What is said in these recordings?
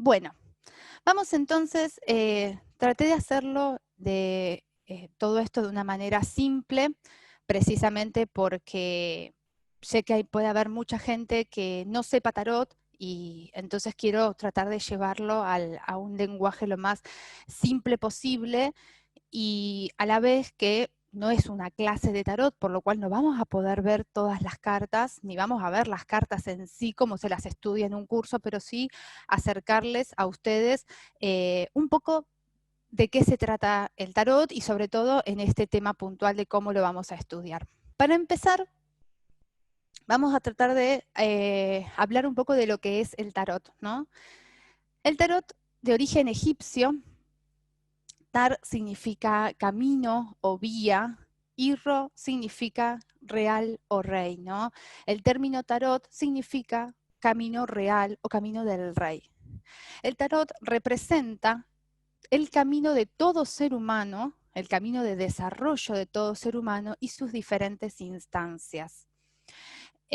Bueno, vamos entonces, traté de hacerlo de todo esto de una manera simple, precisamente porque sé que puede haber mucha gente que no sepa tarot y entonces quiero tratar de llevarlo a un lenguaje lo más simple posible y a la vez que no es una clase de tarot, por lo cual no vamos a poder ver todas las cartas, ni vamos a ver las cartas en sí como se las estudia en un curso, pero sí acercarles a ustedes un poco de qué se trata el tarot y sobre todo en este tema puntual de cómo lo vamos a estudiar. Para empezar, vamos a tratar de hablar un poco de lo que es el tarot, ¿no? El tarot de origen egipcio. Tar significa camino o vía, y Ro significa real o rey, ¿no? El término tarot significa camino real o camino del rey. El tarot representa el camino de todo ser humano, el camino de desarrollo de todo ser humano y sus diferentes instancias.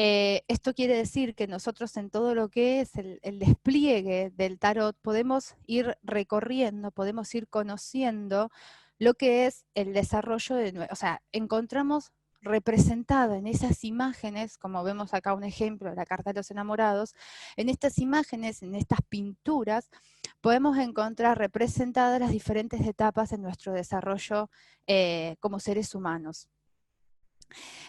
Esto quiere decir que nosotros en todo lo que es el despliegue del tarot podemos ir recorriendo, podemos ir conociendo lo que es el desarrollo o sea, encontramos representada en esas imágenes, como vemos acá un ejemplo, la carta de los enamorados, en estas imágenes, en estas pinturas, podemos encontrar representadas las diferentes etapas en nuestro desarrollo como seres humanos.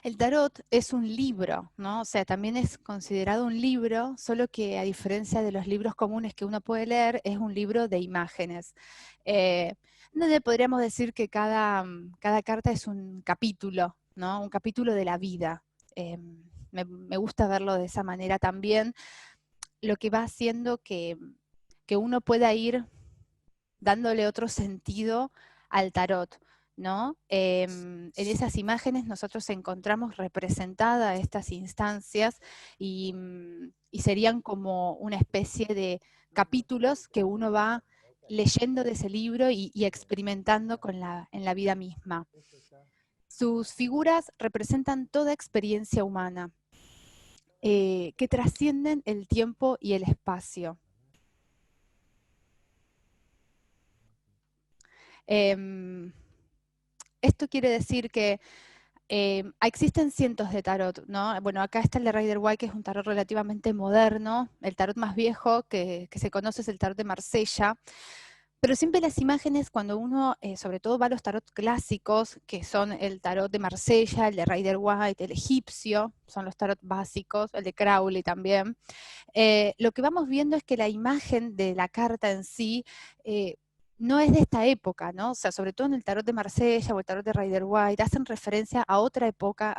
El tarot es un libro, ¿no? O sea, también es considerado un libro, solo que a diferencia de los libros comunes que uno puede leer, es un libro de imágenes. Donde podríamos decir que cada carta es un capítulo, ¿no? Un capítulo de la vida. Me gusta verlo de esa manera también, lo que va haciendo que uno pueda ir dándole otro sentido al tarot, ¿no? En esas imágenes nosotros encontramos representadas estas instancias y serían como una especie de capítulos que uno va leyendo de ese libro y experimentando en la vida misma. Sus figuras representan toda experiencia humana, que trascienden el tiempo y el espacio. Esto quiere decir que existen cientos de tarot, ¿no? Bueno, acá está el de Rider-Waite, que es un tarot relativamente moderno. El tarot más viejo que se conoce es el tarot de Marsella. Pero siempre las imágenes, cuando uno, sobre todo va a los tarot clásicos, que son el tarot de Marsella, el de Rider-Waite, el egipcio, son los tarot básicos, el de Crowley también, lo que vamos viendo es que la imagen de la carta en sí no es de esta época, ¿no? O sea, sobre todo en el tarot de Marsella o el tarot de Rider-Waite, hacen referencia a otra época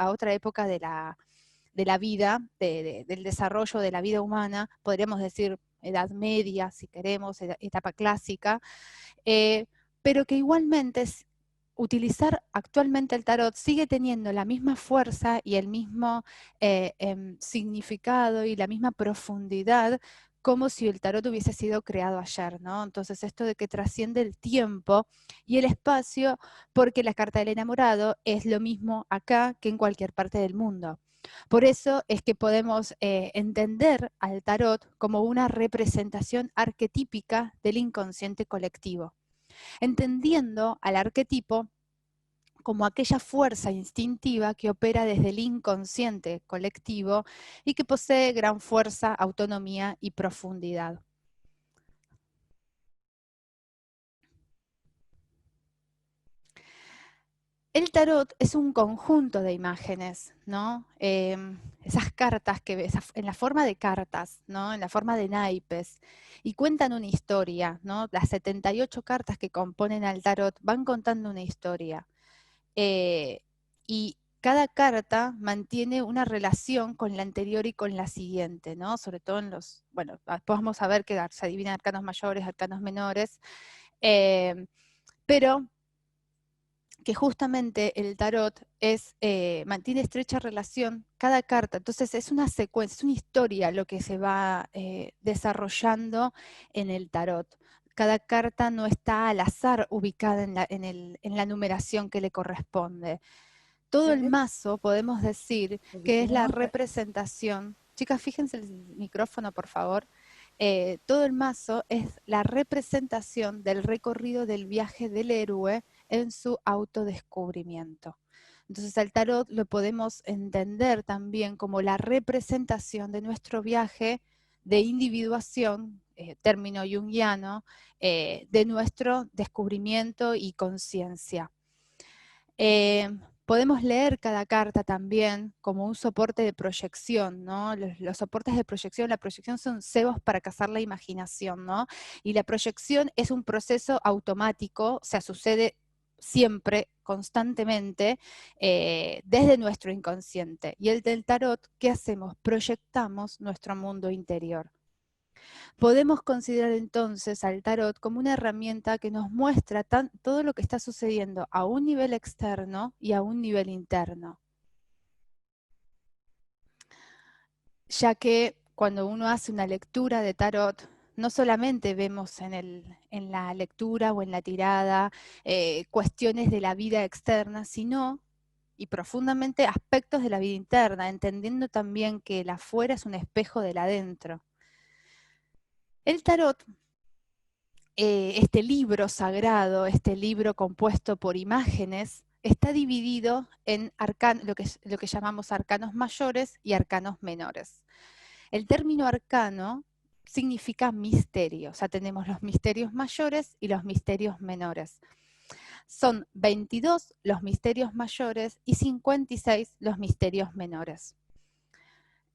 de la vida, del desarrollo de la vida humana, podríamos decir Edad Media, si queremos, etapa clásica, pero que igualmente utilizar actualmente el tarot sigue teniendo la misma fuerza y el mismo significado y la misma profundidad como si el tarot hubiese sido creado ayer, ¿no? Entonces esto de que trasciende el tiempo y el espacio, porque la carta del enamorado es lo mismo acá que en cualquier parte del mundo. Por eso es que podemos entender al tarot como una representación arquetípica del inconsciente colectivo, entendiendo al arquetipo como aquella fuerza instintiva que opera desde el inconsciente colectivo y que posee gran fuerza, autonomía y profundidad. El tarot es un conjunto de imágenes, ¿no? Esas cartas que ves en la forma de cartas, ¿no? En la forma de naipes, y cuentan una historia, ¿no? Las 78 cartas que componen al tarot van contando una historia. Y cada carta mantiene una relación con la anterior y con la siguiente, ¿no? Sobre todo en los, bueno, después vamos a ver que se adivinan arcanos mayores, arcanos menores, pero que justamente el tarot mantiene estrecha relación cada carta, entonces es una secuencia, es una historia lo que se va desarrollando en el tarot. Cada carta no está al azar ubicada en la numeración que le corresponde. Todo el mazo podemos decir que es la representación. Chicas, fíjense el micrófono, por favor. todo el mazo es la representación del recorrido del viaje del héroe en su autodescubrimiento. Entonces al tarot lo podemos entender también como la representación de nuestro viaje de individuación, término junguiano, de nuestro descubrimiento y conciencia. Podemos leer cada carta también como un soporte de proyección, ¿no? Los soportes de proyección, la proyección son cebos para cazar la imaginación, ¿no? Y la proyección es un proceso automático, o sea, sucede siempre, constantemente, desde nuestro inconsciente. Y el del tarot, ¿qué hacemos? Proyectamos nuestro mundo interior. Podemos considerar entonces al tarot como una herramienta que nos muestra todo lo que está sucediendo a un nivel externo y a un nivel interno. Ya que cuando uno hace una lectura de tarot, no solamente vemos en la lectura o en la tirada cuestiones de la vida externa, sino y profundamente aspectos de la vida interna, entendiendo también que el afuera es un espejo del adentro. El tarot, este libro sagrado, este libro compuesto por imágenes, está dividido en lo que llamamos arcanos mayores y arcanos menores. El término arcano significa misterio, o sea, tenemos los misterios mayores y los misterios menores. Son 22 los misterios mayores y 56 los misterios menores.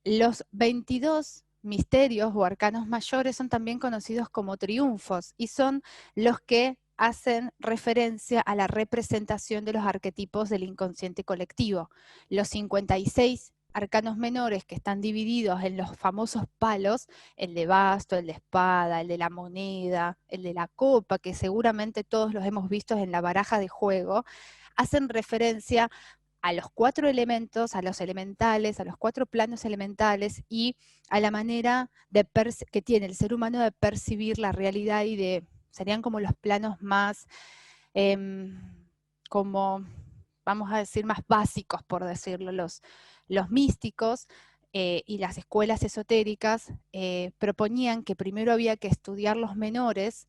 Los 22 misterios o arcanos mayores son también conocidos como triunfos y son los que hacen referencia a la representación de los arquetipos del inconsciente colectivo. Los 56 arcanos menores que están divididos en los famosos palos, el de basto, el de espada, el de la moneda, el de la copa, que seguramente todos los hemos visto en la baraja de juego, hacen referencia a los 4 elementos, a los elementales, a los 4 planos elementales y a la manera que tiene el ser humano de percibir la realidad y serían como los planos más, como, vamos a decir, más básicos, por decirlo. Los místicos y las escuelas esotéricas proponían que primero había que estudiar los menores,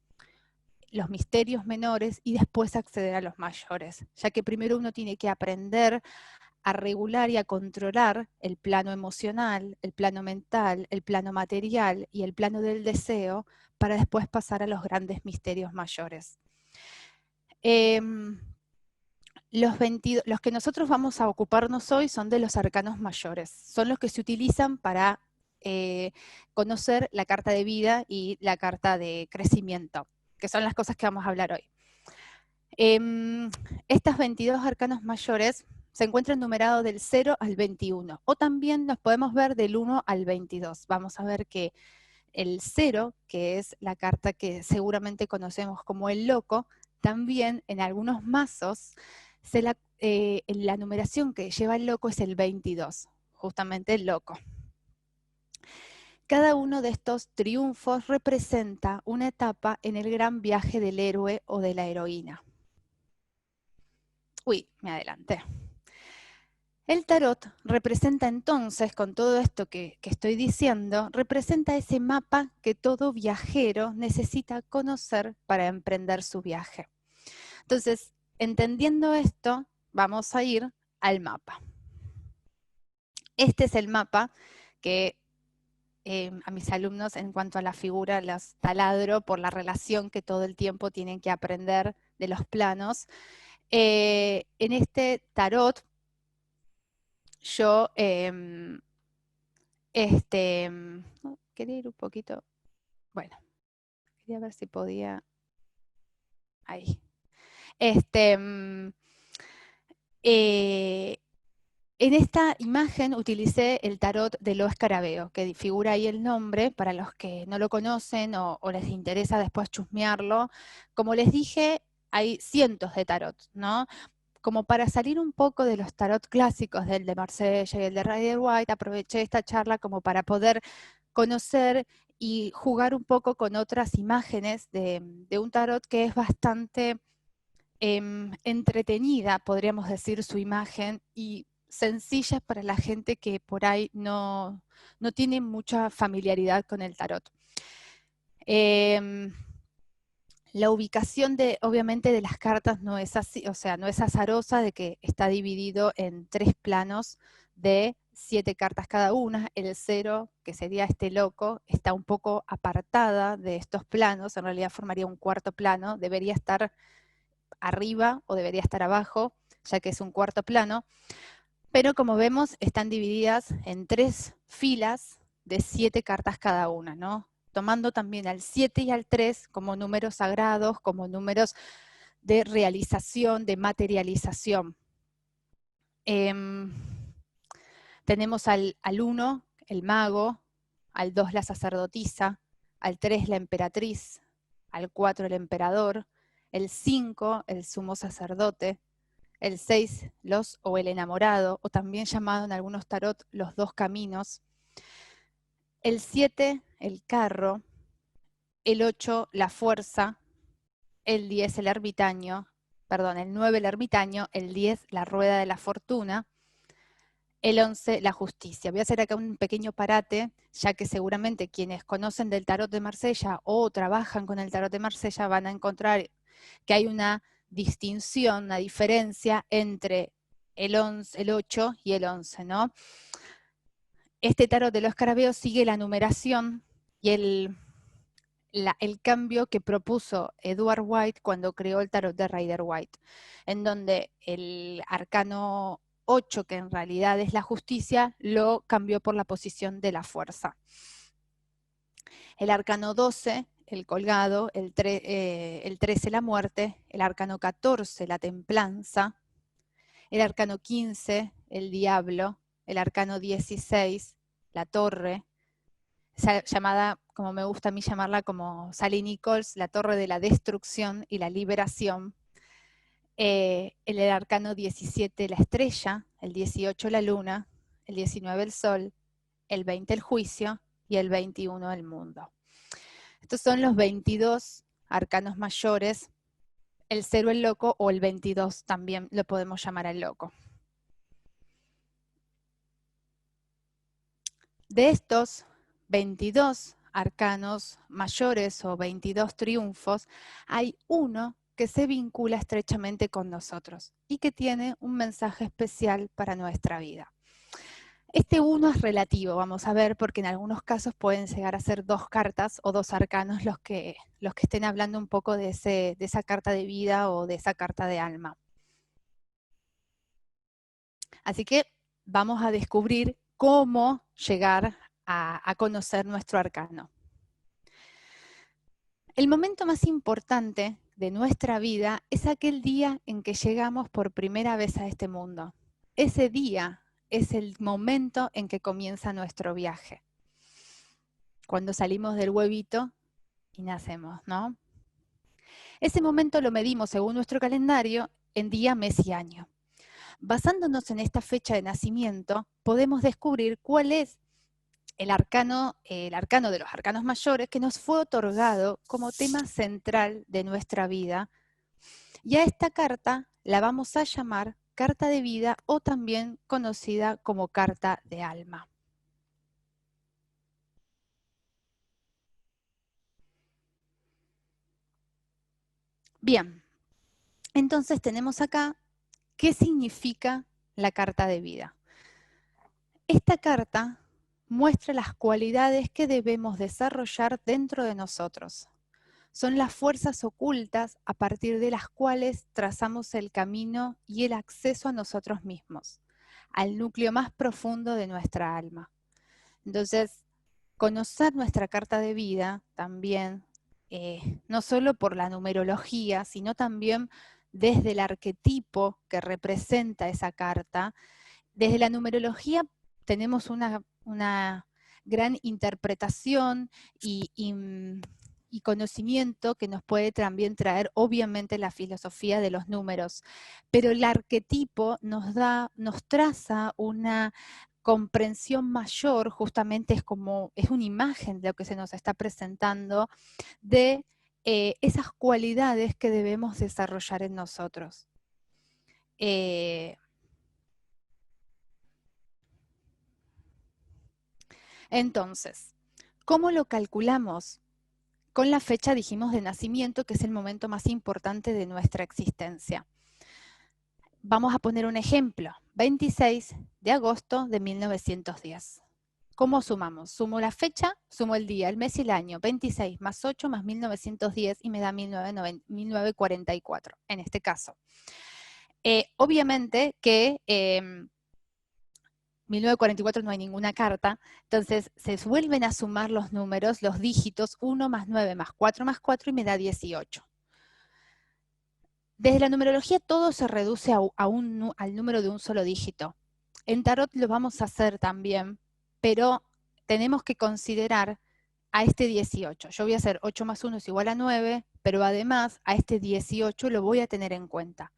los misterios menores y después acceder a los mayores, ya que primero uno tiene que aprender a regular y a controlar el plano emocional, el plano mental, el plano material y el plano del deseo para después pasar a los grandes misterios mayores. Los que nosotros vamos a ocuparnos hoy son de los arcanos mayores, son los que se utilizan para conocer la carta de vida y la carta de crecimiento, que son las cosas que vamos a hablar hoy. Estas 22 arcanos mayores se encuentran numerados del 0 al 21, o también los podemos ver del 1 al 22. Vamos a ver que el 0, que es la carta que seguramente conocemos como el loco, también en algunos mazos, la numeración que lleva el loco es el 22, justamente el loco. Cada uno de estos triunfos representa una etapa en el gran viaje del héroe o de la heroína. Uy, me adelanté. El tarot representa entonces, con todo esto que estoy diciendo, representa ese mapa que todo viajero necesita conocer para emprender su viaje. Entonces, entendiendo esto, vamos a ir al mapa. Este es el mapa que a mis alumnos, en cuanto a la figura, los taladro por la relación que todo el tiempo tienen que aprender de los planos. En este tarot, yo quería ir un poquito, bueno, quería ver si podía, ahí. En esta imagen utilicé el tarot de Lo Escarabeo, que figura ahí el nombre, para los que no lo conocen o les interesa después chusmearlo. Como les dije, hay cientos de tarot, ¿no? Como para salir un poco de los tarot clásicos, del de Marsella y el de Rider-Waite, aproveché esta charla como para poder conocer y jugar un poco con otras imágenes de un tarot que es bastante entretenida, podríamos decir, su imagen, y sencilla para la gente que por ahí no tiene mucha familiaridad con el tarot. La ubicación obviamente de las cartas no es así, o sea, no es azarosa, de que está dividido en 3 planos de 7 cartas cada una. El 0, que sería este loco, está un poco apartada de estos planos, en realidad formaría un cuarto plano, debería estar arriba o debería estar abajo, ya que es un cuarto plano, pero como vemos están divididas en 3 filas de 7 cartas cada una, ¿no? Tomando también al 7 y al 3 como números sagrados, como números de realización, de materialización. Tenemos al 1, el mago, al 2 la sacerdotisa, al 3 la emperatriz, al 4 el emperador, el 5 el sumo sacerdote, el 6 los o el enamorado, o también llamado en algunos tarot los 2 caminos, el 7 el carro, el 8 la fuerza, el 10 el ermitaño, perdón, el 9 el ermitaño, el 10 la rueda de la fortuna, el 11 la justicia. Voy a hacer acá un pequeño parate, ya que seguramente quienes conocen del tarot de Marsella o trabajan con el tarot de Marsella van a encontrar que hay una distinción, una diferencia entre el 8 y el 11, ¿no? Este tarot de los escarabeos sigue la numeración y el cambio que propuso Edward White cuando creó el tarot de Rider-Waite, en donde el arcano 8, que en realidad es la justicia, lo cambió por la posición de la fuerza. El arcano 12, el colgado, el 13, la muerte, el arcano 14, la templanza, el arcano 15, el diablo, el arcano 16, la torre, llamada, como me gusta a mí llamarla, como Sally Nichols, la torre de la destrucción y la liberación. El arcano 17, la estrella, el 18, la luna, el 19, el sol, el 20, el juicio y el 21, el mundo. Estos son los 22 arcanos mayores. El 0, el loco, o el 22 también lo podemos llamar el loco. De estos 22 arcanos mayores o 22 triunfos, hay uno que se vincula estrechamente con nosotros y que tiene un mensaje especial para nuestra vida. Este uno es relativo, vamos a ver, porque en algunos casos pueden llegar a ser 2 cartas o 2 arcanos los que estén hablando un poco de esa carta de vida o de esa carta de alma. Así que vamos a descubrir cómo llegar a conocer nuestro arcano. El momento más importante de nuestra vida es aquel día en que llegamos por primera vez a este mundo. Ese día es el momento en que comienza nuestro viaje. Cuando salimos del huevito y nacemos, ¿no? Ese momento lo medimos según nuestro calendario en día, mes y año. Basándonos en esta fecha de nacimiento, podemos descubrir cuál es el arcano de los arcanos mayores que nos fue otorgado como tema central de nuestra vida. Y a esta carta la vamos a llamar carta de vida o también conocida como carta de alma. Bien, entonces tenemos acá qué significa la carta de vida. Esta carta muestra las cualidades que debemos desarrollar dentro de nosotros. Son las fuerzas ocultas a partir de las cuales trazamos el camino y el acceso a nosotros mismos, al núcleo más profundo de nuestra alma. Entonces, conocer nuestra carta de vida también, no solo por la numerología, sino también desde el arquetipo que representa esa carta. Desde la numerología tenemos una gran interpretación y conocimiento que nos puede también traer, obviamente, la filosofía de los números. Pero el arquetipo nos traza una comprensión mayor, justamente es una imagen de lo que se nos está presentando, de esas cualidades que debemos desarrollar en nosotros. Entonces, ¿cómo lo calculamos? con la fecha, dijimos, de nacimiento, que es el momento más importante de nuestra existencia. Vamos a poner un ejemplo, 26 de agosto de 1910. ¿Cómo sumamos? Sumo la fecha, sumo el día, el mes y el año. 26 más 8 más 1910 y me da 1944, en este caso. Obviamente que 1944 no hay ninguna carta, entonces se vuelven a sumar los números, los dígitos, 1 más 9 más 4 y me da 18. Desde la numerología todo se reduce al número de un solo dígito. En tarot lo vamos a hacer también, pero tenemos que considerar a este 18. Yo voy a hacer 8 más 1 es igual a 9, pero además a este 18 lo voy a tener en cuenta.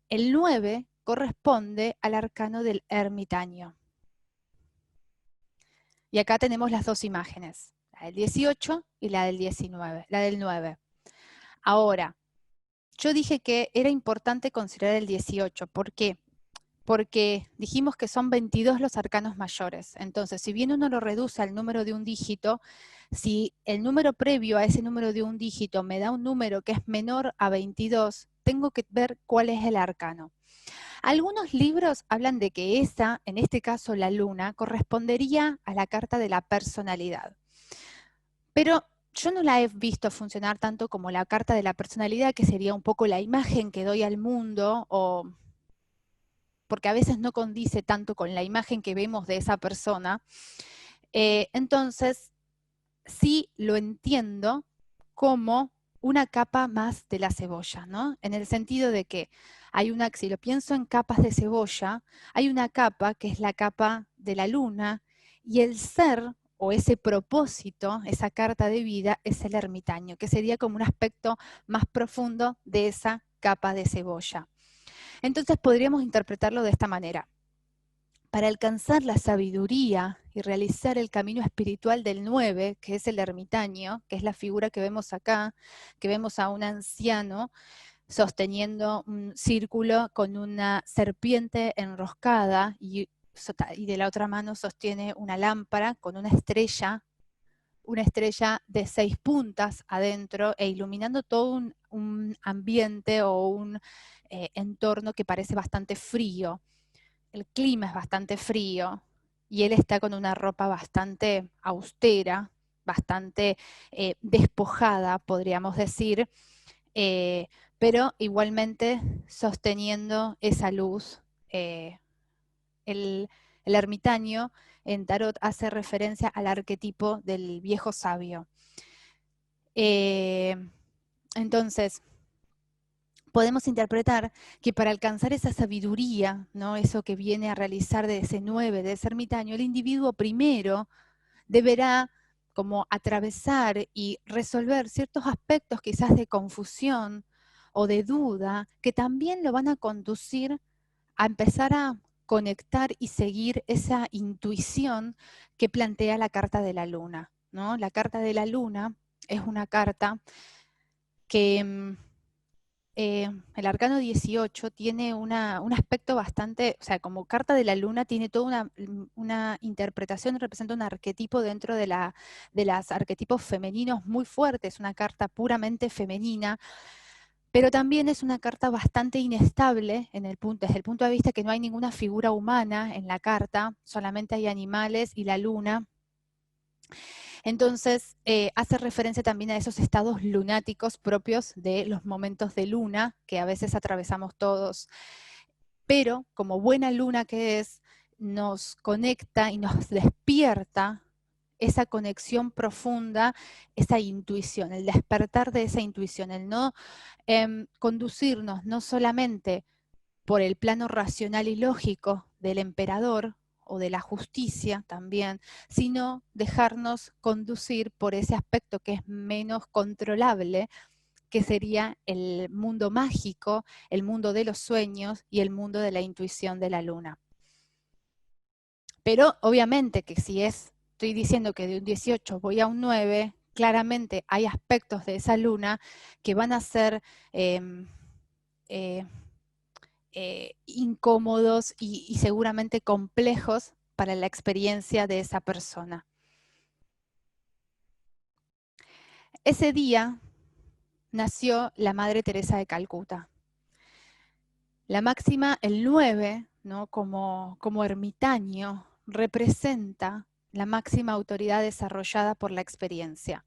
El 9 corresponde al arcano del ermitaño. Y acá tenemos las dos imágenes, la del 18 y la del 19, la del 9. Ahora, yo dije que era importante considerar el 18. ¿Por qué? Porque dijimos que son 22 los arcanos mayores. Entonces, si bien uno lo reduce al número de un dígito, si el número previo a ese número de un dígito me da un número que es menor a 22, tengo que ver cuál es el arcano. Algunos libros hablan de que esa, en este caso la luna, correspondería a la carta de la personalidad. Pero yo no la he visto funcionar tanto como la carta de la personalidad, que sería un poco la imagen que doy al mundo, o porque a veces no condice tanto con la imagen que vemos de esa persona. Entonces, sí lo entiendo como una capa más de la cebolla, ¿no? En el sentido de que hay una, si lo pienso en capas de cebolla, hay una capa que es la capa de la luna, y el ser o ese propósito, esa carta de vida, es el ermitaño, que sería como un aspecto más profundo de esa capa de cebolla. Entonces podríamos interpretarlo de esta manera. Para alcanzar la sabiduría y realizar el camino espiritual del 9, que es el ermitaño, que es la figura que vemos acá, que vemos a un anciano sosteniendo un círculo con una serpiente enroscada y de la otra mano sostiene una lámpara con una estrella de 6 puntas adentro e iluminando todo un ambiente o un entorno que parece bastante frío. El clima es bastante frío y él está con una ropa bastante austera, bastante despojada, podríamos decir, pero igualmente sosteniendo esa luz. El ermitaño en tarot hace referencia al arquetipo del viejo sabio. Entonces, podemos interpretar que para alcanzar esa sabiduría, ¿no? Eso que viene a realizar de ese 9, de ese ermitaño, el individuo primero deberá como atravesar y resolver ciertos aspectos quizás de confusión o de duda que también lo van a conducir a empezar a conectar y seguir esa intuición que plantea la carta de la luna, ¿no? La carta de la luna es una carta que el arcano 18 tiene un aspecto bastante, o sea, como carta de la luna tiene toda una interpretación, representa un arquetipo dentro de los arquetipos femeninos muy fuertes, una carta puramente femenina, pero también es una carta bastante inestable desde el punto de vista que no hay ninguna figura humana en la carta, solamente hay animales y la luna. Entonces, hace referencia también a esos estados lunáticos propios de los momentos de luna que a veces atravesamos todos. Pero, como buena luna que es, nos conecta y nos despierta esa conexión profunda, esa intuición, el despertar de esa intuición, el no conducirnos no solamente por el plano racional y lógico del emperador, o de la justicia también, sino dejarnos conducir por ese aspecto que es menos controlable, que sería el mundo mágico, el mundo de los sueños y el mundo de la intuición de la luna. Pero obviamente que si estoy diciendo que de un 18 voy a un 9, claramente hay aspectos de esa luna que van a ser incómodos y seguramente complejos para la experiencia de esa persona. ese día nació la Madre Teresa de Calcuta. La máxima, el 9, ¿no? como ermitaño, representa la máxima autoridad desarrollada por la experiencia.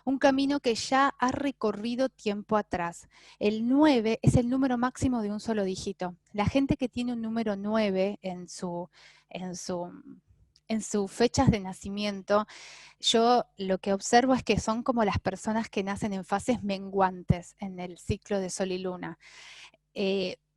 Un camino que ya ha recorrido tiempo atrás. El 9 es el número máximo de un solo dígito. La gente que tiene un número 9 en sus fechas de nacimiento, yo lo que observo es que son como las personas que nacen en fases menguantes en el ciclo de Sol y Luna.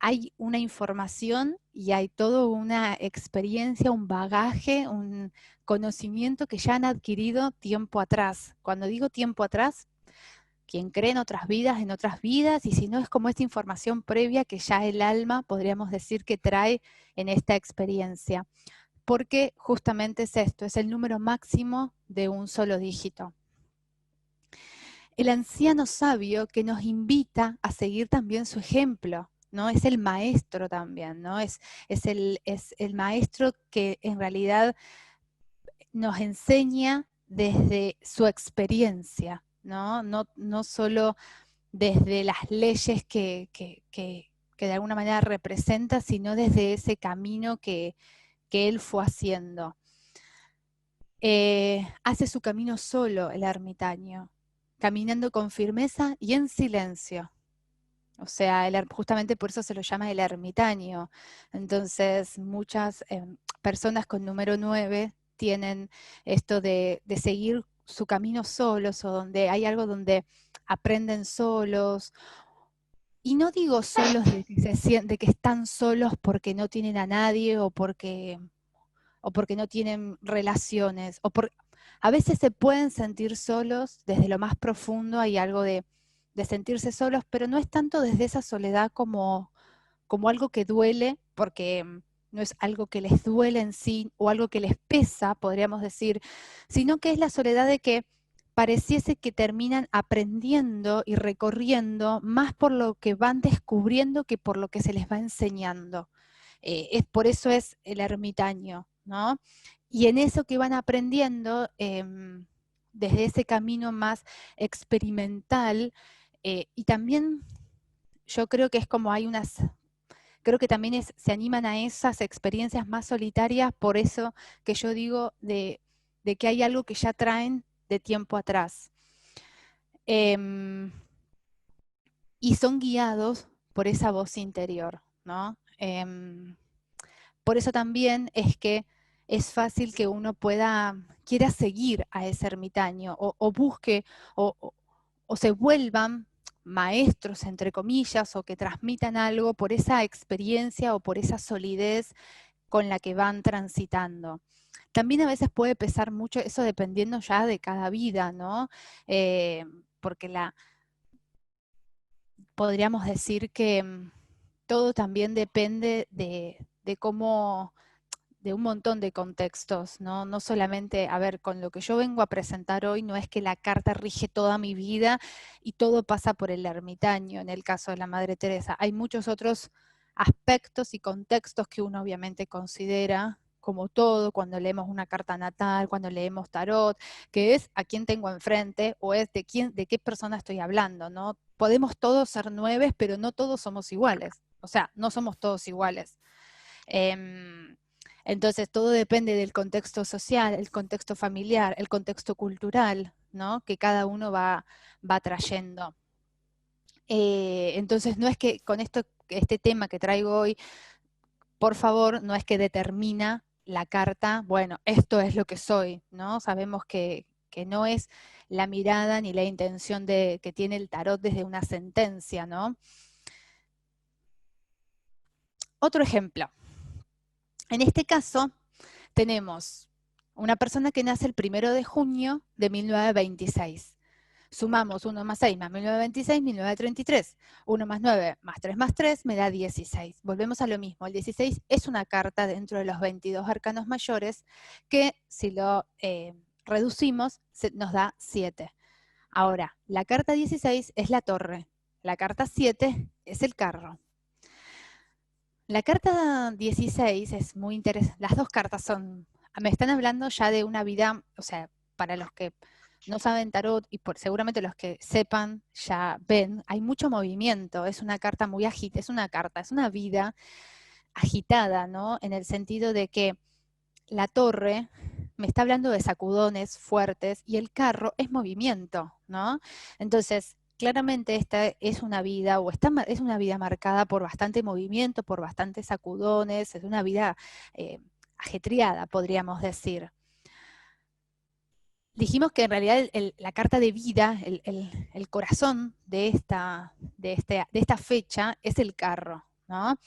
Hay una información y hay toda una experiencia, un bagaje, un conocimiento que ya han adquirido tiempo atrás. Cuando digo tiempo atrás, quien cree en otras vidas, y si no es como esta información previa que ya el alma, podríamos decir, que trae en esta experiencia. Porque justamente es esto, es el número máximo de un solo dígito. El anciano sabio que nos invita a seguir también su ejemplo, ¿no? Es el maestro también, ¿no? Es el maestro que en realidad nos enseña desde su experiencia, ¿no? No solo desde las leyes que de alguna manera representa, sino desde ese camino que él fue haciendo. Hace su camino solo el ermitaño, caminando con firmeza y en silencio. O sea, justamente por eso se lo llama el ermitaño. Entonces, muchas personas con número 9 tienen esto de seguir su camino solos, o donde hay algo donde aprenden solos. Y no digo solos de que están solos porque no tienen a nadie o porque no tienen relaciones, a veces se pueden sentir solos desde lo más profundo, hay algo de sentirse solos, pero no es tanto desde esa soledad como algo que duele, porque no es algo que les duele en sí o algo que les pesa, podríamos decir, sino que es la soledad de que pareciese que terminan aprendiendo y recorriendo más por lo que van descubriendo que por lo que se les va enseñando. Por eso es el ermitaño, ¿no? Y en eso que van aprendiendo, desde ese camino más experimental, y también yo creo que es como creo que también se animan a esas experiencias más solitarias, por eso que yo digo de que hay algo que ya traen de tiempo atrás. Y son guiados por esa voz interior, ¿no? Por eso también es que es fácil que uno quiera seguir a ese ermitaño, o busque, o se vuelvan maestros, entre comillas, o que transmitan algo por esa experiencia o por esa solidez con la que van transitando. También a veces puede pesar mucho, eso dependiendo ya de cada vida, ¿no? Porque podríamos decir que todo también depende de cómo, de un montón de contextos, ¿no? No solamente, a ver, con lo que yo vengo a presentar hoy, no es que la carta rige toda mi vida y todo pasa por el ermitaño, en el caso de la Madre Teresa. Hay muchos otros aspectos y contextos que uno obviamente considera, como todo, cuando leemos una carta natal, cuando leemos tarot, que es a quién tengo enfrente o es de qué persona estoy hablando, ¿no? Podemos todos ser 9, pero no todos somos iguales. O sea, no somos todos iguales. Entonces, todo depende del contexto social, el contexto familiar, el contexto cultural, ¿no? Que cada uno va trayendo. Entonces, no es que con este tema que traigo hoy, por favor, no es que determina la carta, bueno, esto es lo que soy, ¿no? Sabemos que no es la mirada ni la intención que tiene el tarot desde una sentencia, ¿no? Otro ejemplo. En este caso, tenemos una persona que nace el 1 de junio de 1926. Sumamos 1 más 6 más 1926, 1933. 1 más 9 más 3 me da 16. Volvemos a lo mismo. El 16 es una carta dentro de los 22 arcanos mayores que, si lo reducimos, nos da 7. Ahora, la carta 16 es la torre. La carta 7 es el carro. La carta 16 es muy interesante. Las dos cartas me están hablando ya de una vida, o sea, para los que no saben tarot, y seguramente los que sepan ya ven, hay mucho movimiento, es una carta muy agitada, es una vida agitada, ¿no? En el sentido de que la torre me está hablando de sacudones fuertes y el carro es movimiento, ¿no? Entonces, claramente esta es una vida, es una vida marcada por bastante movimiento, por bastantes sacudones, es una vida ajetreada, podríamos decir. Dijimos que en realidad la carta de vida, el corazón de esta fecha es el carro, ¿no?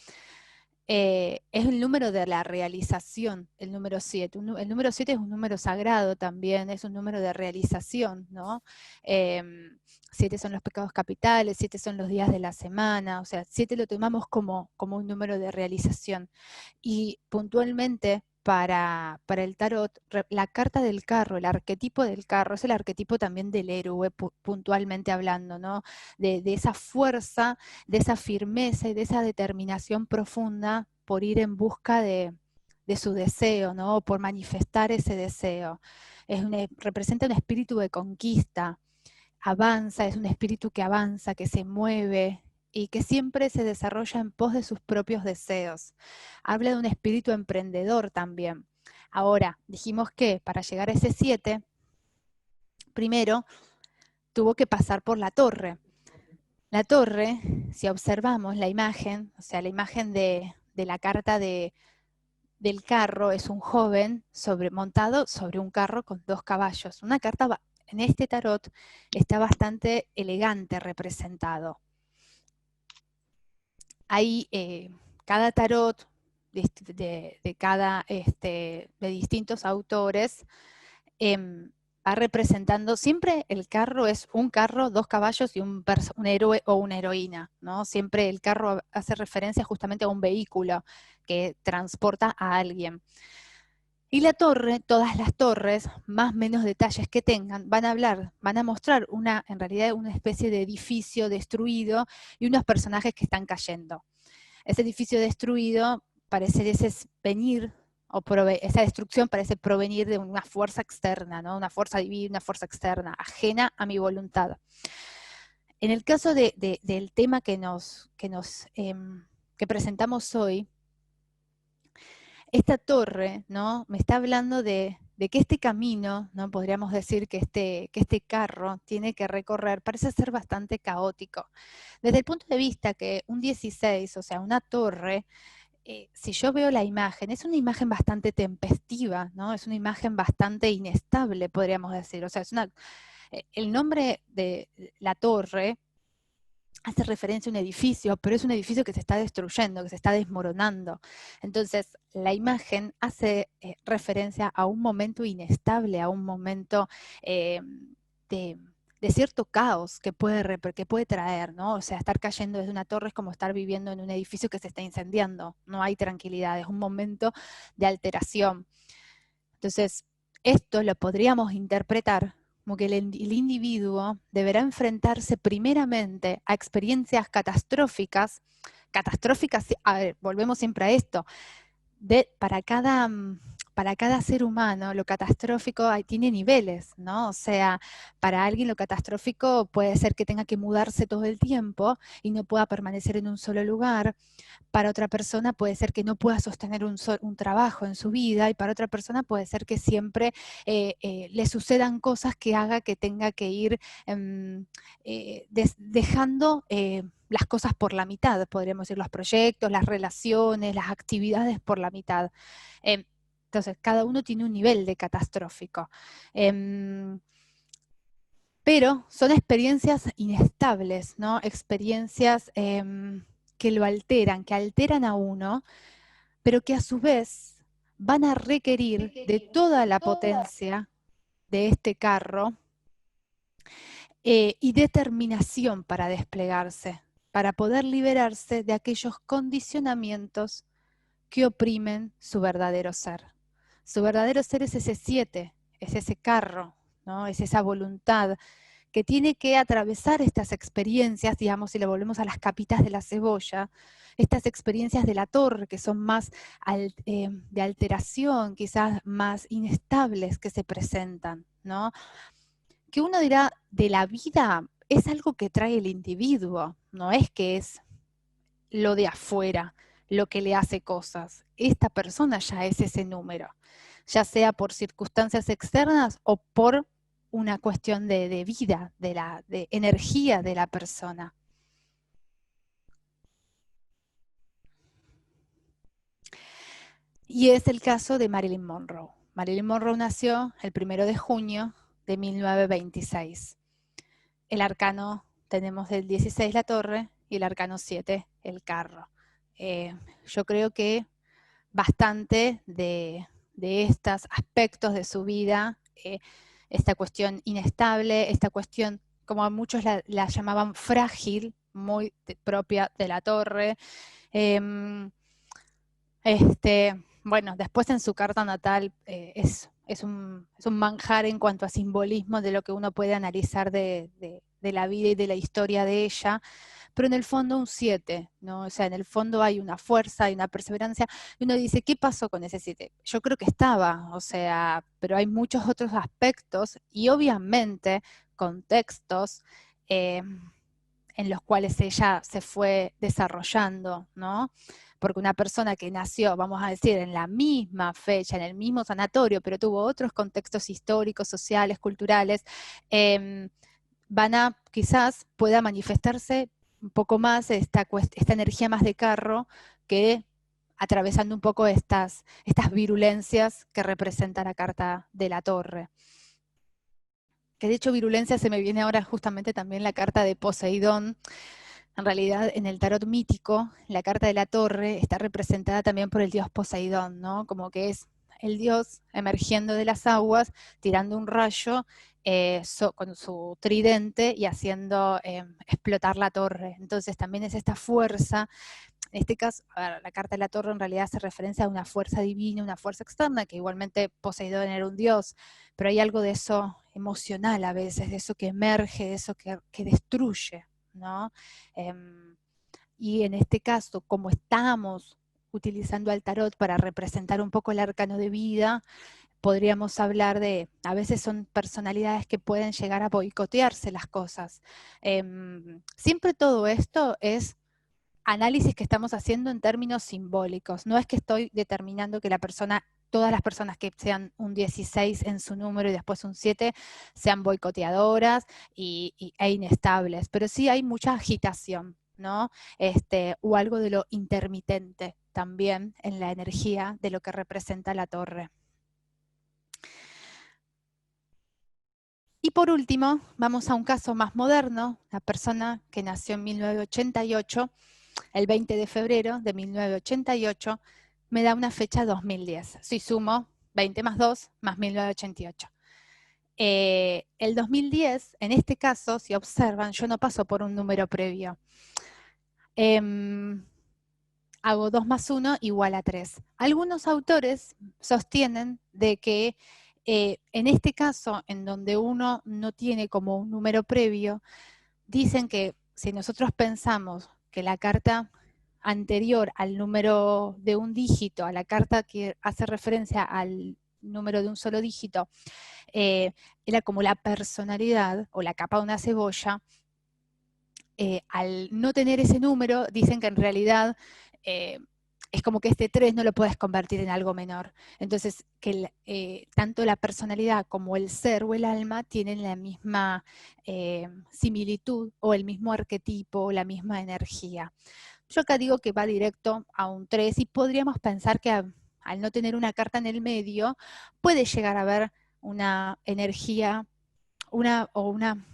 Es el número de la realización, el número 7. El número 7 es un número sagrado también, es un número de realización, ¿no? 7 son los pecados capitales, 7 son los días de la semana, o sea, 7 lo tomamos como un número de realización. Y puntualmente para el tarot, la carta del carro, el arquetipo del carro, es el arquetipo también del héroe, puntualmente hablando, ¿no? De esa fuerza, de esa firmeza y de esa determinación profunda por ir en busca de su deseo, ¿no? Por manifestar ese deseo. Representa un espíritu de conquista, avanza, es un espíritu que avanza, que se mueve y que siempre se desarrolla en pos de sus propios deseos. Habla de un espíritu emprendedor también. Ahora, dijimos que para llegar a ese 7, primero tuvo que pasar por la torre. La torre, si observamos la imagen, o sea, la imagen de la carta del carro, es un joven montado sobre un carro con 2 caballos. Una carta, en este tarot, está bastante elegante representado. Hay cada tarot de distintos autores, va representando, siempre el carro es un carro, 2 caballos y un héroe o una heroína, ¿no? Siempre el carro hace referencia justamente a un vehículo que transporta a alguien. Y la torre, todas las torres, más o menos detalles que tengan, van a mostrar en realidad una especie de edificio destruido y unos personajes que están cayendo. Ese edificio destruido parece venir, esa destrucción parece provenir de una fuerza externa, ¿no? Una fuerza divina, una fuerza externa, ajena a mi voluntad. En el caso del tema que presentamos hoy, esta torre, ¿no? Me está hablando de que este camino, ¿no? Podríamos decir que este carro tiene que recorrer, parece ser bastante caótico. Desde el punto de vista que un 16, o sea, una torre, si yo veo la imagen, es una imagen bastante tempestiva, ¿no? Es una imagen bastante inestable, podríamos decir. O sea, el nombre de la torre hace referencia a un edificio, pero es un edificio que se está destruyendo, que se está desmoronando. Entonces, la imagen hace referencia a un momento inestable, a un momento de cierto caos que puede traer, ¿no? O sea, estar cayendo desde una torre es como estar viviendo en un edificio que se está incendiando. No hay tranquilidad, es un momento de alteración. Entonces, esto lo podríamos interpretar como que el individuo deberá enfrentarse primeramente a experiencias catastróficas, a ver, volvemos siempre a esto, para cada ser humano lo catastrófico tiene niveles, ¿no? O sea, para alguien lo catastrófico puede ser que tenga que mudarse todo el tiempo y no pueda permanecer en un solo lugar. Para otra persona puede ser que no pueda sostener un trabajo en su vida, y para otra persona puede ser que siempre le sucedan cosas que haga que tenga que ir dejando las cosas por la mitad, podríamos decir, los proyectos, las relaciones, las actividades por la mitad. Entonces, cada uno tiene un nivel de catastrófico. Pero son experiencias inestables, ¿no? Experiencias que lo alteran, que alteran a uno, pero que a su vez van a requerir de toda la potencia de este carro y determinación para desplegarse, para poder liberarse de aquellos condicionamientos que oprimen su verdadero ser. Su verdadero ser es ese 7, es ese carro, ¿no? Es esa voluntad que tiene que atravesar estas experiencias, digamos, si le volvemos a las capitas de la cebolla, estas experiencias de la torre, que son más de alteración, quizás más inestables que se presentan, ¿no? que uno dirá de la vida es algo que trae el individuo, no es que es lo de afuera, lo que le hace cosas. Esta persona ya es ese número, ya sea por circunstancias externas o por una cuestión de vida, de energía de la persona. Y es el caso de Marilyn Monroe. Marilyn Monroe nació el 1 de junio de 1926. El arcano tenemos del 16 la torre y el arcano 7 el carro. Yo creo que bastante de estos aspectos de su vida, esta cuestión inestable, esta cuestión, como muchos la llamaban frágil, muy propia de la torre. Bueno, después en su carta natal es un manjar en cuanto a simbolismo de lo que uno puede analizar de la vida y de la historia de ella, pero en el fondo un 7, ¿no? O sea, en el fondo hay una fuerza, hay una perseverancia, y uno dice, ¿qué pasó con ese 7? Yo creo que estaba, o sea, pero hay muchos otros aspectos y obviamente contextos en los cuales ella se fue desarrollando, ¿no? Porque una persona que nació, vamos a decir, en la misma fecha, en el mismo sanatorio, pero tuvo otros contextos históricos, sociales, culturales, quizás pueda manifestarse un poco más esta energía más de carro que atravesando un poco estas virulencias que representa la carta de la torre. Que de hecho virulencia se me viene ahora justamente también la carta de Poseidón. En realidad, en el tarot mítico, la carta de la torre está representada también por el dios Poseidón, ¿no? Como que es el dios emergiendo de las aguas, tirando un rayo con su tridente y haciendo explotar la torre. Entonces también es esta fuerza. En este caso, la carta de la torre en realidad hace referencia a una fuerza divina, una fuerza externa, que igualmente Poseidón era un dios, pero hay algo de eso emocional a veces, de eso que emerge, de eso que destruye, ¿no? Y en este caso, como estamos utilizando al tarot para representar un poco el arcano de vida, podríamos hablar de, a veces son personalidades que pueden llegar a boicotearse las cosas. Siempre todo esto es análisis que estamos haciendo en términos simbólicos. No es que estoy determinando que todas las personas que sean un 16 en su número y después un 7 sean boicoteadoras e inestables, pero sí hay mucha agitación, ¿no? O algo de lo intermitente también en la energía de lo que representa la torre. Y por último, vamos a un caso más moderno, la persona que nació en 1988, el 20 de febrero de 1988, me da una fecha 2010. Si sumo 20 más 2 más 1988. El 2010, en este caso, si observan, yo no paso por un número previo. Hago 2 más 1 igual a 3. Algunos autores sostienen de que en este caso, en donde uno no tiene como un número previo, dicen que si nosotros pensamos que la carta anterior al número de un dígito, a la carta que hace referencia al número de un solo dígito, era como la personalidad o la capa de una cebolla, al no tener ese número, dicen que en realidad es como que este 3 no lo puedes convertir en algo menor. Entonces, que tanto la personalidad como el ser o el alma tienen la misma similitud o el mismo arquetipo o la misma energía. Yo acá digo que va directo a un 3 y podríamos pensar que al no tener una carta en el medio, puede llegar a haber una energía una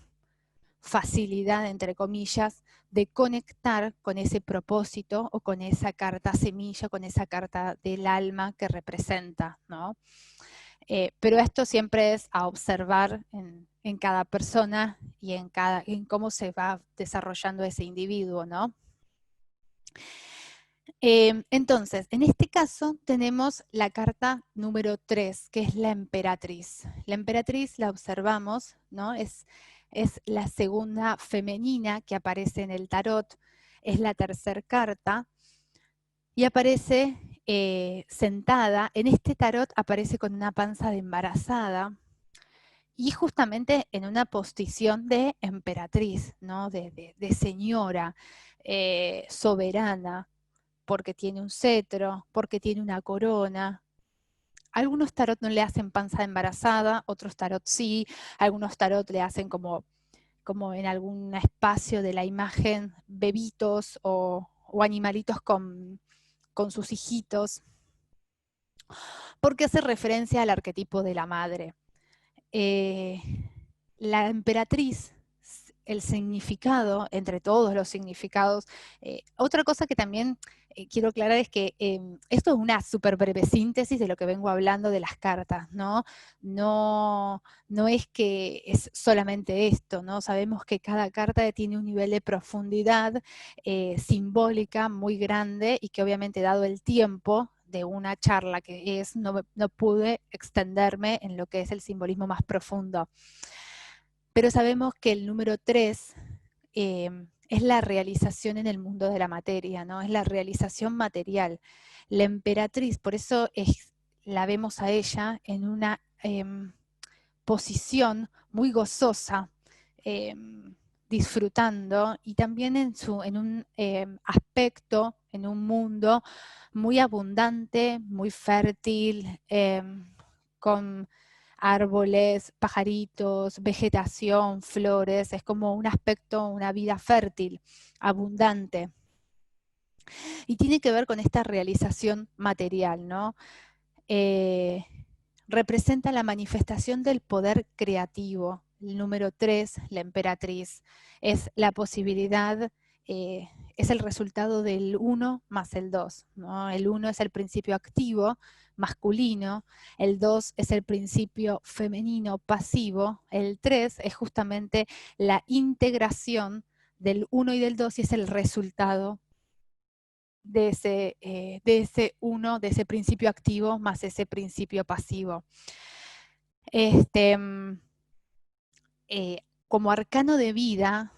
facilidad, entre comillas, de conectar con ese propósito o con esa carta semilla, con esa carta del alma que representa, ¿no? Pero esto siempre es a observar en cada persona y en cómo se va desarrollando ese individuo, ¿no? Entonces, en este caso tenemos la carta número 3, que es la emperatriz. La emperatriz la observamos, ¿no? Es la segunda femenina que aparece en el tarot, es la tercera carta, y aparece sentada. En este tarot aparece con una panza de embarazada, y justamente en una posición de emperatriz, ¿no? De señora, soberana, porque tiene un cetro, porque tiene una corona. Algunos tarot no le hacen panza embarazada, otros tarot sí, algunos tarot le hacen como en algún espacio de la imagen bebitos o animalitos con sus hijitos, porque hace referencia al arquetipo de la madre. Eh, la emperatriz, el significado, entre todos los significados, otra cosa que también quiero aclarar es que esto es una súper breve síntesis de lo que vengo hablando de las cartas, ¿no? No, no es que es solamente esto, ¿no? Sabemos que cada carta tiene un nivel de profundidad simbólica muy grande y que obviamente dado el tiempo de una charla que es, no pude extenderme en lo que es el simbolismo más profundo. Pero sabemos que el número 3 es la realización en el mundo de la materia, ¿no? Es la realización material. La emperatriz, por eso la vemos a ella en una posición muy gozosa, disfrutando, y también en un aspecto, en un mundo muy abundante, muy fértil, con árboles, pajaritos, vegetación, flores. Es como un aspecto, una vida fértil, abundante. Y tiene que ver con esta realización material, ¿no? Representa la manifestación del poder creativo. El número 3, la emperatriz, es la posibilidad, es el resultado del 1 más el 2, ¿no? El 1 es el principio activo, masculino, el 2 es el principio femenino, pasivo, el 3 es justamente la integración del 1 y del 2 y es el resultado de ese uno, de ese principio activo más ese principio pasivo. Como arcano de vida,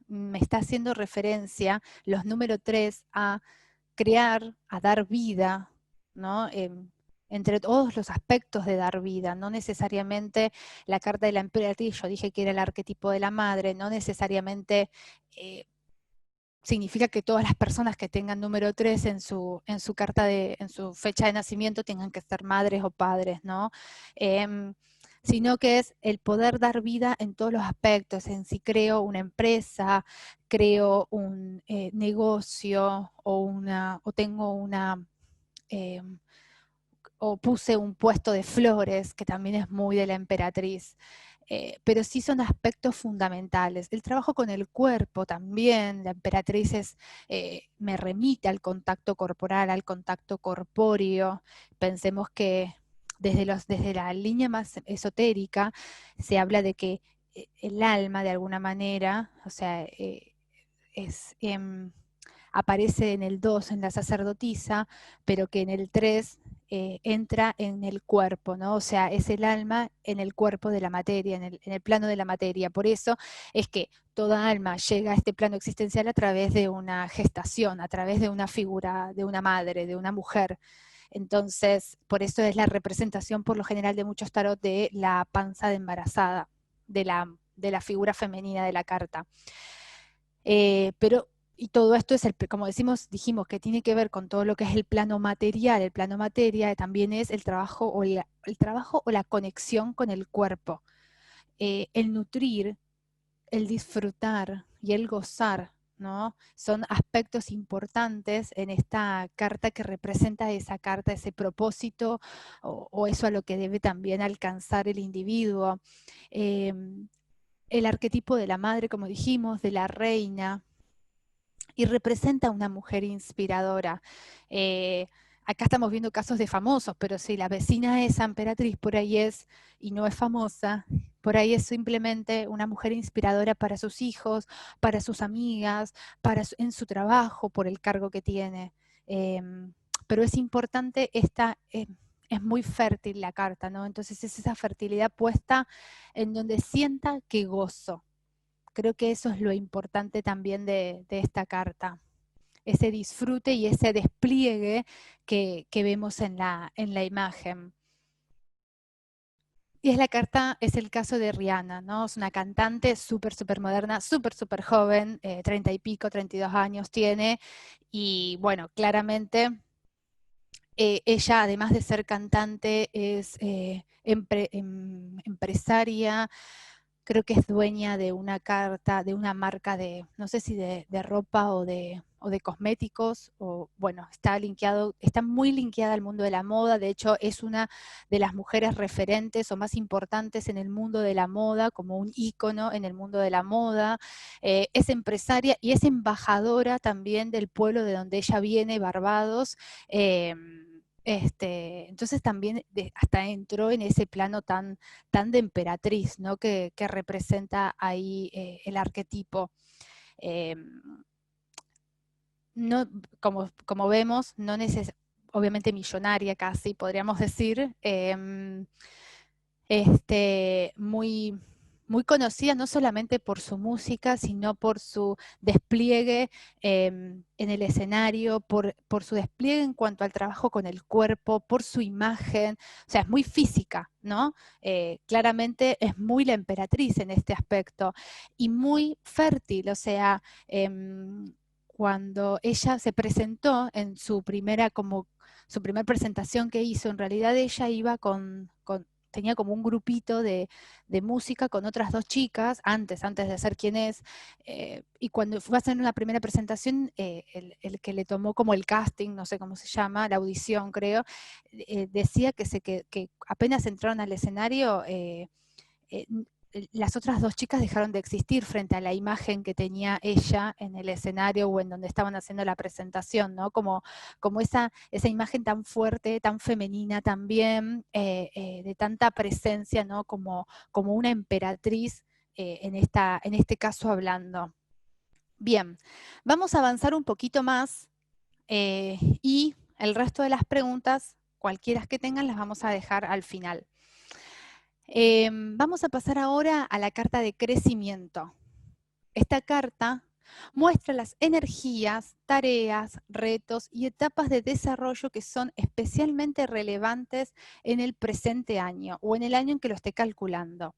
me está haciendo referencia los número 3 a crear, a dar vida, ¿no? Entre todos los aspectos de dar vida, no necesariamente la carta de la emperatriz, yo dije que era el arquetipo de la madre, no necesariamente significa que todas las personas que tengan número 3 en su carta en su fecha de nacimiento tengan que ser madres o padres, ¿no? Sino que es el poder dar vida en todos los aspectos, en si creo una empresa, creo un negocio o tengo una o puse un puesto de flores, que también es muy de la emperatriz. Pero sí son aspectos fundamentales. El trabajo con el cuerpo también, la emperatriz me remite al contacto corporal, al contacto corpóreo. Pensemos que desde la línea más esotérica se habla de que el alma de alguna manera, o sea, aparece en el 2 en la sacerdotisa, pero que en el 3 entra en el cuerpo, ¿no? O sea, es el alma en el cuerpo de la materia, en el plano de la materia. Por eso es que toda alma llega a este plano existencial a través de una gestación, a través de una figura, de una madre, de una mujer. Entonces, por eso es la representación por lo general de muchos tarot de la panza de embarazada, de la figura femenina de la carta. Pero y todo esto es, como dijimos que tiene que ver con todo lo que es el plano material. El plano materia también es el trabajo o la conexión con el cuerpo. El nutrir, el disfrutar y el gozar, ¿no? Son aspectos importantes en esta carta que representa esa carta, ese propósito o eso a lo que debe también alcanzar el individuo. El arquetipo de la madre, como dijimos, de la reina, y representa a una mujer inspiradora. Acá estamos viendo casos de famosos, pero si la vecina es emperatriz, por ahí es, y no es famosa, por ahí es simplemente una mujer inspiradora para sus hijos, para sus amigas, en su trabajo, por el cargo que tiene. Pero es importante es muy fértil la carta, ¿no? Entonces es esa fertilidad puesta en donde sienta que gozo. Creo que eso es lo importante también de esta carta, ese disfrute y ese despliegue que vemos en la imagen. Y es la carta, es el caso de Rihanna, ¿no? Es una cantante súper, súper moderna, súper, súper joven, 30 y pico, 32 años tiene, y bueno, claramente ella, además de ser cantante, es empresaria, creo que es dueña de una carta, de una marca de, no sé si de ropa o de cosméticos, o bueno, está muy linkeada al mundo de la moda, de hecho es una de las mujeres referentes o más importantes en el mundo de la moda, como un ícono en el mundo de la moda, es empresaria y es embajadora también del pueblo de donde ella viene, Barbados. Entonces también hasta entró en ese plano tan de emperatriz, ¿no? Que representa ahí el arquetipo. Eh, no, como vemos, no obviamente millonaria casi, podríamos decir, muy, muy conocida no solamente por su música, sino por su despliegue en el escenario, por su despliegue en cuanto al trabajo con el cuerpo, por su imagen, o sea, es muy física, ¿no? Claramente es muy la emperatriz en este aspecto y muy fértil, o sea, cuando ella se presentó en su primera su primera presentación que hizo, en realidad ella iba tenía como un grupito de música con otras dos chicas, antes de ser quien es, y cuando fue a hacer una primera presentación, el que le tomó como el casting, no sé cómo se llama, la audición creo, decía que apenas entraron al escenario, eh, las otras dos chicas dejaron de existir frente a la imagen que tenía ella en el escenario o en donde estaban haciendo la presentación, ¿no? Como esa imagen tan fuerte, tan femenina también, de tanta presencia, ¿no? Como una emperatriz en este caso hablando. Bien, vamos a avanzar un poquito más y el resto de las preguntas, cualquiera que tengan, las vamos a dejar al final. Vamos a pasar ahora a la carta de crecimiento. Esta carta muestra las energías, tareas, retos y etapas de desarrollo que son especialmente relevantes en el presente año o en el año en que lo esté calculando.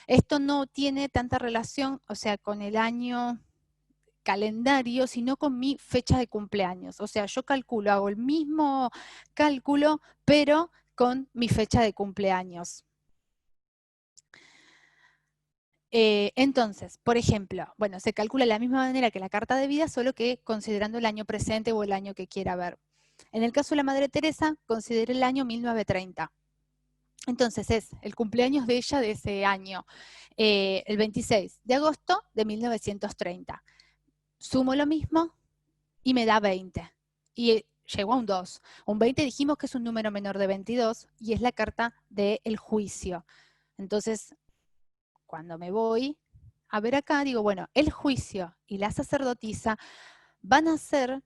Esto no tiene tanta relación, o sea, con el año calendario, sino con mi fecha de cumpleaños. O sea, yo calculo, hago el mismo cálculo, pero con mi fecha de cumpleaños. Entonces, por ejemplo, bueno, se calcula de la misma manera que la carta de vida, solo que considerando el año presente o el año que quiera ver. En el caso de la Madre Teresa, considere el año 1930. Entonces es el cumpleaños de ella de ese año, el 26 de agosto de 1930. Sumo lo mismo y me da 20. Y llegó a un 2. Un 20 dijimos que es un número menor de 22 y es la carta del juicio. Entonces, cuando me voy a ver acá, digo, bueno, el juicio y la sacerdotisa van a ser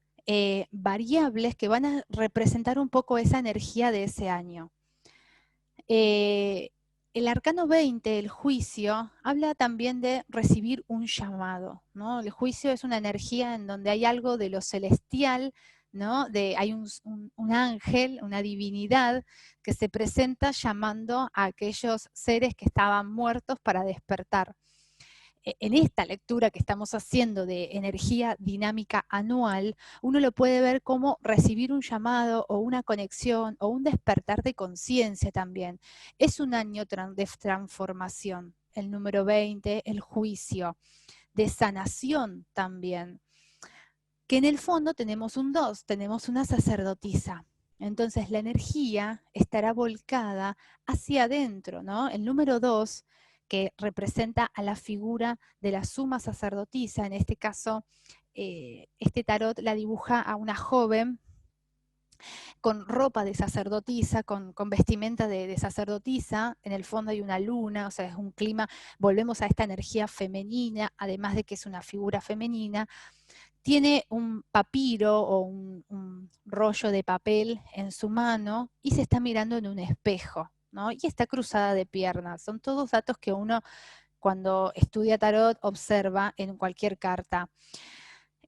variables que van a representar un poco esa energía de ese año. El arcano 20, el juicio, habla también de recibir un llamado, ¿no? El juicio es una energía en donde hay algo de lo celestial, ¿no? Hay un ángel, una divinidad que se presenta llamando a aquellos seres que estaban muertos para despertar. En esta lectura que estamos haciendo de energía dinámica anual, uno lo puede ver como recibir un llamado o una conexión o un despertar de conciencia también. Es un año de transformación, el número 20, el juicio, de sanación también, que en el fondo tenemos un 2, tenemos una sacerdotisa. Entonces la energía estará volcada hacia adentro, ¿no? El número 2, que representa a la figura de la suma sacerdotisa, en este caso, este tarot la dibuja a una joven con ropa de sacerdotisa, con vestimenta de sacerdotisa, en el fondo hay una luna, o sea, es un clima, volvemos a esta energía femenina, además de que es una figura femenina, tiene un papiro o un rollo de papel en su mano y se está mirando en un espejo, ¿no? Y está cruzada de piernas. Son todos datos que uno cuando estudia tarot observa en cualquier carta.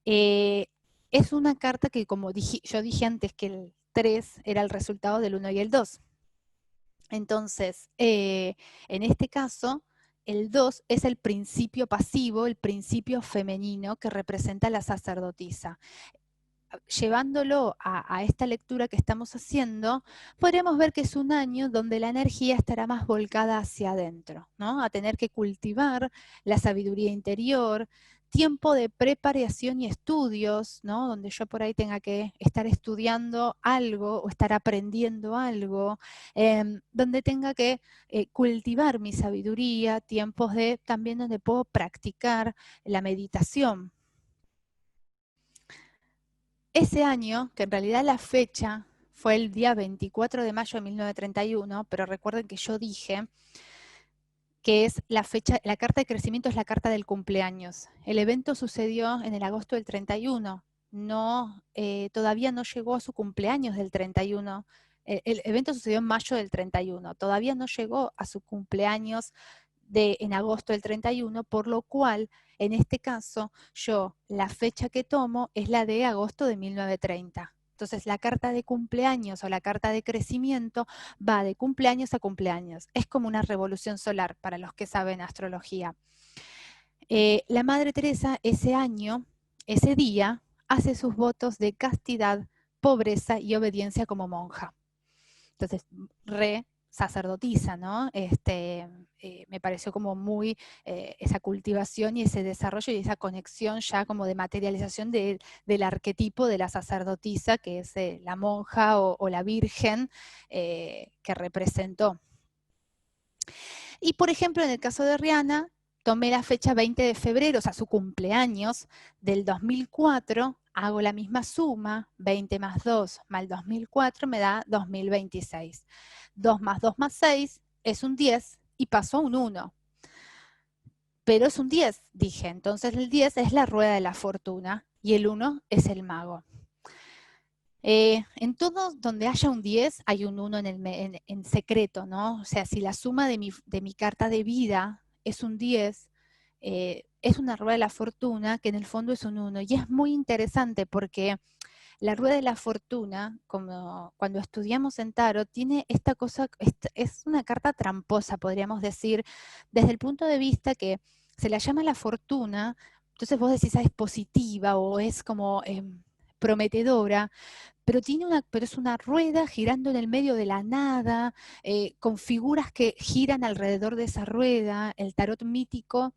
Es una carta que, como yo dije antes que el 3 era el resultado del 1 y el 2. Entonces, en este caso, el 2 es el principio pasivo, el principio femenino que representa la sacerdotisa. Llevándolo a esta lectura que estamos haciendo, podremos ver que es un año donde la energía estará más volcada hacia adentro, ¿no? A tener que cultivar la sabiduría interior, tiempo de preparación y estudios, ¿no? Donde yo por ahí tenga que estar estudiando algo o estar aprendiendo algo, donde tenga que cultivar mi sabiduría, tiempos de también donde puedo practicar la meditación. Ese año, que en realidad la fecha fue el día 24 de mayo de 1931, pero recuerden que yo dije que es la fecha, la carta de crecimiento es la carta del cumpleaños. El evento sucedió en el agosto del 31, no, todavía no llegó a su cumpleaños del 31. El evento sucedió en mayo del 31, todavía no llegó a su cumpleaños en agosto del 31, por lo cual, en este caso, yo la fecha que tomo es la de agosto de 1930. Entonces, la carta de cumpleaños o la carta de crecimiento va de cumpleaños a cumpleaños. Es como una revolución solar para los que saben astrología. La Madre Teresa ese año, ese día, hace sus votos de castidad, pobreza y obediencia como monja. Entonces, sacerdotisa, ¿no? Me pareció como muy esa cultivación y ese desarrollo y esa conexión ya como de materialización del arquetipo de la sacerdotisa, que es la monja o la virgen que representó. Y por ejemplo, en el caso de Rihanna, tomé la fecha 20 de febrero, o sea, su cumpleaños del 2004, hago la misma suma, 20 más 2 más el 2004 me da 2026. 2 más 2 más 6 es un 10 y pasó a un 1. Pero es un 10, dije. Entonces el 10 es la rueda de la fortuna y el 1 es el mago. En todo donde haya un 10 hay un 1 en secreto, ¿no? O sea, si la suma de mi carta de vida es un 10, es una rueda de la fortuna que en el fondo es un 1. Y es muy interesante porque la rueda de la fortuna, como cuando estudiamos en tarot, tiene esta cosa, es una carta tramposa, podríamos decir, desde el punto de vista que se la llama la fortuna, entonces vos decís, es positiva o es como prometedora, pero es una rueda girando en el medio de la nada, con figuras que giran alrededor de esa rueda. El tarot mítico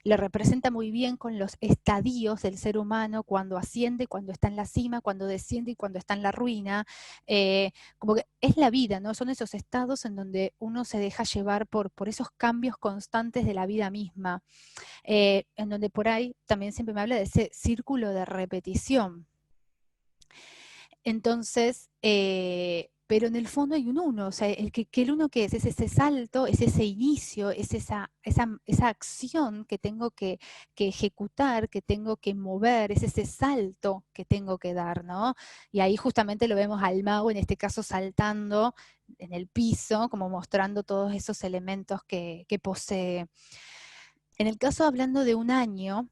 lo representa muy bien con los estadios del ser humano, cuando asciende, cuando está en la cima, cuando desciende y cuando está en la ruina. Como que es la vida, ¿no? Son esos estados en donde uno se deja llevar por esos cambios constantes de la vida misma, en donde por ahí también siempre me habla de ese círculo de repetición. Entonces, pero en el fondo hay un uno, o sea, el uno que es ese salto, es ese inicio, es esa acción que tengo que ejecutar, que tengo que mover, es ese salto que tengo que dar, ¿no? Y ahí justamente lo vemos al mago, en este caso saltando en el piso, como mostrando todos esos elementos que posee. En el caso hablando de un año,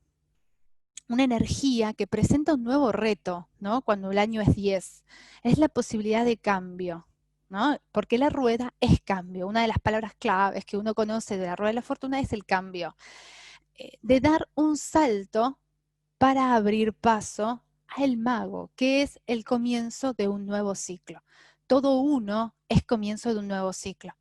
una energía que presenta un nuevo reto, ¿no? Cuando el año es 10, es la posibilidad de cambio, ¿no? Porque la rueda es cambio. Una de las palabras claves que uno conoce de la rueda de la fortuna es el cambio. De dar un salto para abrir paso al mago, que es el comienzo de un nuevo ciclo. Todo uno es comienzo de un nuevo ciclo.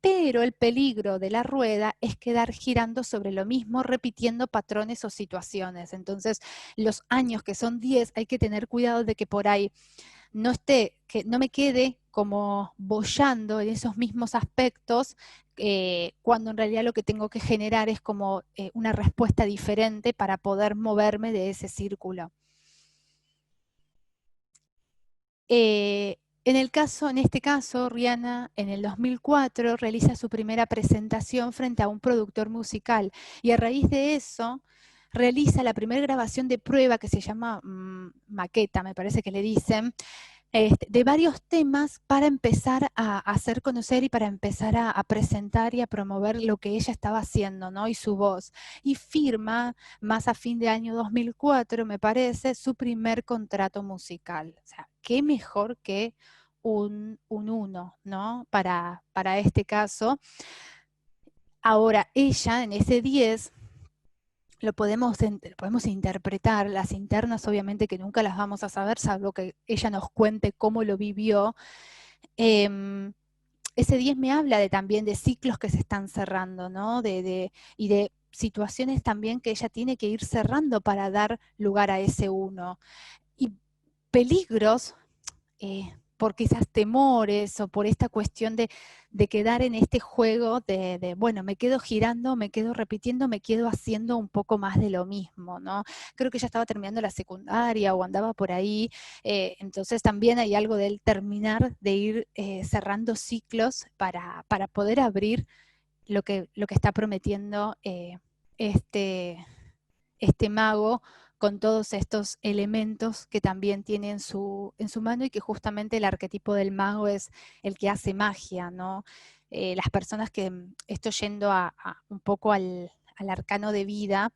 Pero el peligro de la rueda es quedar girando sobre lo mismo, repitiendo patrones o situaciones. Entonces, los años que son 10, hay que tener cuidado de que por ahí que no me quede como boyando en esos mismos aspectos, cuando en realidad lo que tengo que generar es como una respuesta diferente para poder moverme de ese círculo. En este caso, Rihanna en el 2004 realiza su primera presentación frente a un productor musical y a raíz de eso realiza la primera grabación de prueba que se llama maqueta, me parece que le dicen, de varios temas para empezar a hacer conocer y para empezar a presentar y a promover lo que ella estaba haciendo, ¿no? Y su voz. Y firma, más a fin de año 2004, me parece, su primer contrato musical. O sea, qué mejor que un uno, ¿no? Para este caso. Ahora, ella en ese 10 lo podemos interpretar, las internas obviamente que nunca las vamos a saber, salvo que ella nos cuente cómo lo vivió. Ese 10 me habla también de ciclos que se están cerrando, ¿no? Y de situaciones también que ella tiene que ir cerrando para dar lugar a ese uno. Y peligros, por quizás temores o por esta cuestión de quedar en este juego bueno, me quedo girando, me quedo repitiendo, me quedo haciendo un poco más de lo mismo, ¿no? Creo que ya estaba terminando la secundaria o andaba por ahí, entonces también hay algo del terminar, de ir cerrando ciclos para poder abrir lo que está prometiendo este, este mago con todos estos elementos que también tiene en su mano y que justamente el arquetipo del mago es el que hace magia, ¿no? Las personas que, esto yendo un poco al arcano de vida,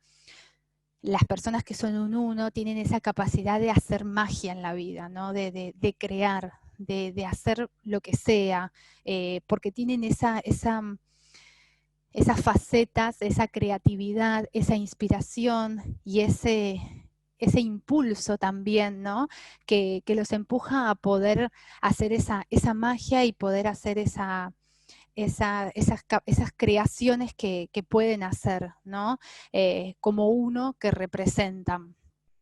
las personas que son un uno tienen esa capacidad de hacer magia en la vida, ¿no? De crear, de hacer lo que sea, porque tienen esas facetas, esa creatividad, esa inspiración y ese impulso también, ¿no? Que los empuja a poder hacer esa magia y poder hacer esas creaciones que pueden hacer, ¿no? Como uno que representan.